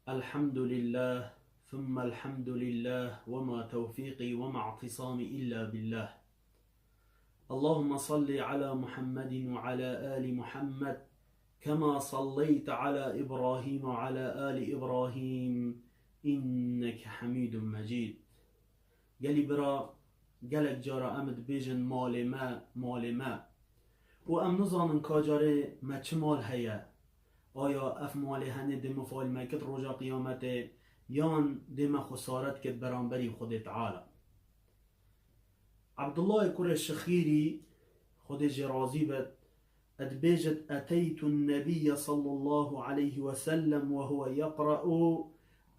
الحمد لله ثم الحمد لله وما توفيقي وما اعتصامي إلا بالله. اللهم صل على محمد وعلى آل محمد كما صليت على إبراهيم وعلى آل إبراهيم إنك حميد مجيد. قالي برا قالك جارا أمد بيجن مال ما و ام نظام کاجاره ما چه مال هيا آیا اف مال هنه دم فعال مکت رجا قیامت یان دم خسارت کت برانبری خود تعالی. عبدالله كر الشخيري خود جرازي بد ادبيجت أتيت النبي صلى الله عليه وسلم وهو يقرأ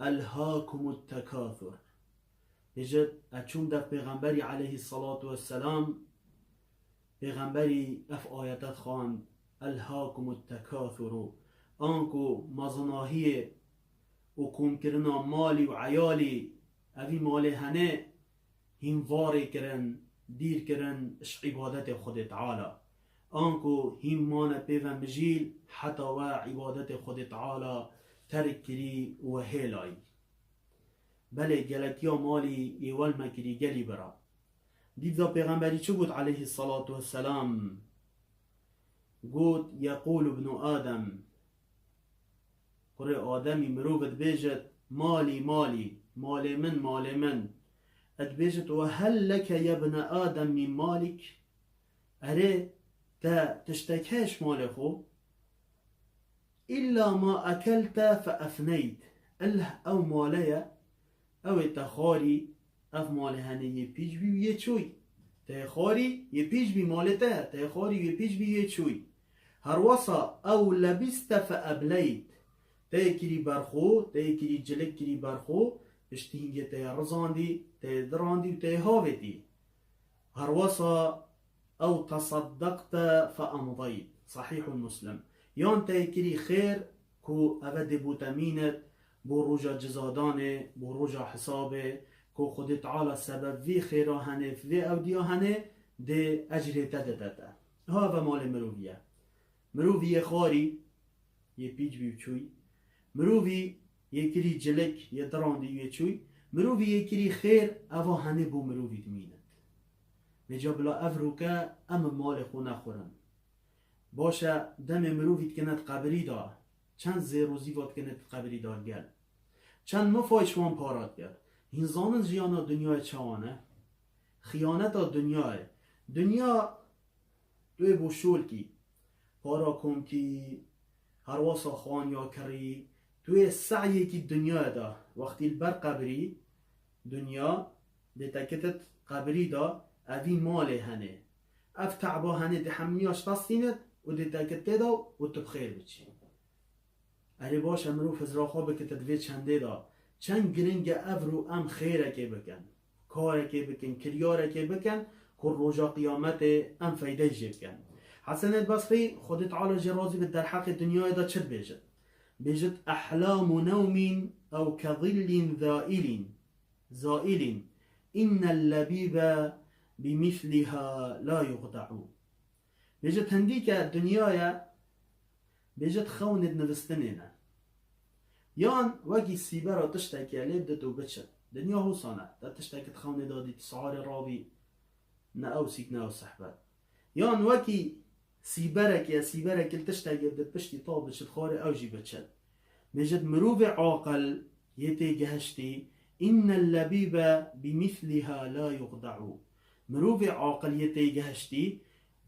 ألهاكم التكاثر. بجد أتشون دف پیغمبری عليه الصلاة والسلام پیغمبری اف آیتت خان ألهاكم التكاثر آنکو مزناهی و کم کرنا مالی و عیالی اوی مال هنه هم واری کرن دیر کرن اش عبادت خود تعالی آنکو هم مان پیون بجیل حتی و عبادت خود تعالی ترک کری و هیلای بله گلکیا مالی ایوال مکری گلی برا دید دا پیغمبری چو گود علیه الصلاة والسلام گود یقول ابن آدم قرأ آدمی مروفت بیجت مالی مالی مال من ادبيجت وهل لك يا ابن آدم من مالك أري تا تشتكيش مالكو إلا ما أكلت فأفنيت أله أو ماليا أو تخاري أف مالهاني يبيج بي يتشوي تخاري يبيج بي مالته تخاري يبيج بي يتشوي هروسا أو لبست فأبليت تيكري برخو تيكري جلك كري برخو اشتهنگه ته رزاندی ته دراندی و ته هاویدی هروسا او تصدقت فامضيت صحيح مسلم یان ته کری خیر کو ابد بوتمینت بو رجا جزادانه بو رجا حسابه کو خود تعالی سبب وی خیره هنه وی اودیا هنه ده اجره تددتا ها و مال مروویه خاری یه پیج بیوچوی مرووی یکری جلک یه دراندی یه چوی مرووی یکری خیر اوه هنه بو مرووی دمینت نجا بلا افروکه ام مال خو نخورن باشه دم مرووی کنت قبری دا چند زیروزی واد کنت قبری دا گل چند مفایش وان پارات گل هنزانن جیانا دنیای چوانه خیانت دنیا دوی بو شول کی پارا کن کی هرواسا خوان یا کری توی سعی کی دنیا دا وقتی البر قبری دنیا دتکتت قبری دا اوی مال هنه اف تعبا هنه ده همینیاش تستینت و دتکت دا و تبخیر بچی اری باش امرو فزراخا بکتت وی چنده دا چند گرنگ افرو ام خیره که بکن کاره که بکن کریاره که بکن که رجا قیامت ام فیده جیب کن حسن البصری خود تعالی جرازی به در حق دنیا دا چل بیجد بجد أحلام نوم أو كظل زائل إن اللبيب بمثلها لا يخدع بجد هنديك الدنيا بجد خوند نفستنينا يان وقي السيبارة تشتكي عليه بدتو بتشد دنيا هو صانع تشتكي تخوند دادي تسعار الرابي نأوسيك نأوس سحبات يان وقي سيبرك يا سيبرك التشتاق بدت بشتي طاب بشت خاري أوجي بتشد مجد مروف عاقل يتي جهشتي إن اللبيب بمثلها لا يخدع مروف عاقل يتي جهشتي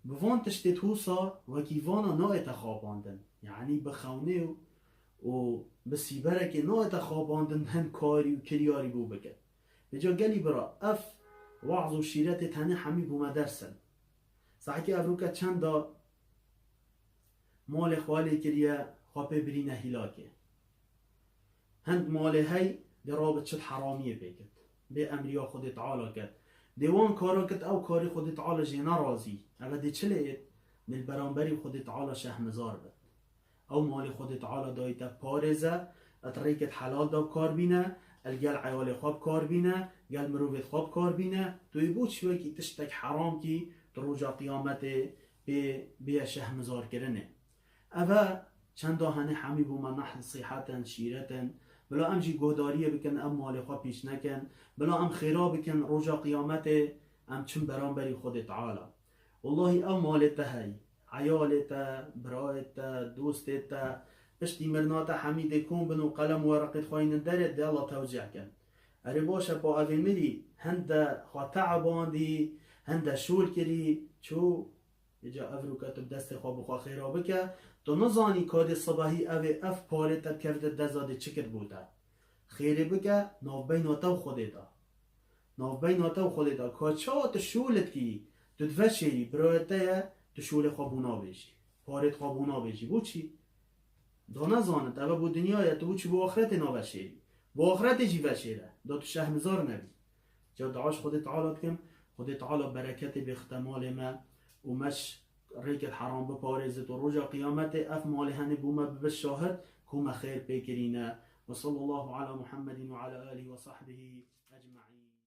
بفان تشتت هوسا وكيفانا نايت خاباندن يعني بخونه و بسيبرك نايت خاباندن هن كاري و كرياري بو بكت بجا قالي برا اف وعظ و شيرت تاني حمي بو مدرسن صحيح افروكا چند دا مال خوالی کریه خواه برینه هلاکه هند مال هی ده رابط شد حرامیه بکد به امریا خود تعالی کد دیوان کارا کد او کاری خود تعالی جه نرازی او ده چله دل برانبری خود تعالی شهمزار بد او مال خود تعالی دایتا پارزه اتریکت حلال دا کار بینه الگل عیال خواب کار بینه گل مروفت خواب کار بینه توی بود شوی که تشتک حرام کی در رجا قیامت به شهمزار کرنه اوه چند هنه حمی بو من نصیحتن شیرتن بلا ام جی گهداریه بکن ام مال خواه پیش نکن بلا ام خیرا بکن رجا قیامت ام چون برام بری خود تعالی والله ام مالت هی عیالت برایت دوستت پشتی مرنات حمید کن بنو قلم و ورقت خواهین درد ده الله توجیه کن اره باشه با اوی مری هنده خواه تعبان دی هنده شول کری چو اجا افرو کتب دست خواه بخواه خیرا بکه تو نزانی کاد صباحی اوی اف پارت کرده دزاده چکر بوده خیره بکه ناف بیناتا و خودتا ناف بیناتا و خودتا که چا تو شولت کی تو دوشیری برایته تو شول خوابونا بیشی پارت خوابونا بیشی بو چی؟ دا نزانت اوه بو دنیای تو بو چی بو آخرت ناوشیری بو آخرت جی وشیره دا تو شهمزار نبی جا دعاش خود تعالی کم خود تعالی برکت باختمال ما و مش ریک حرام بپارزت و رجا قیامت اف مال هنه بوما بشاهد كوما خير بكرينا وصلى الله على محمد وعلى آله وصحبه أجمعين.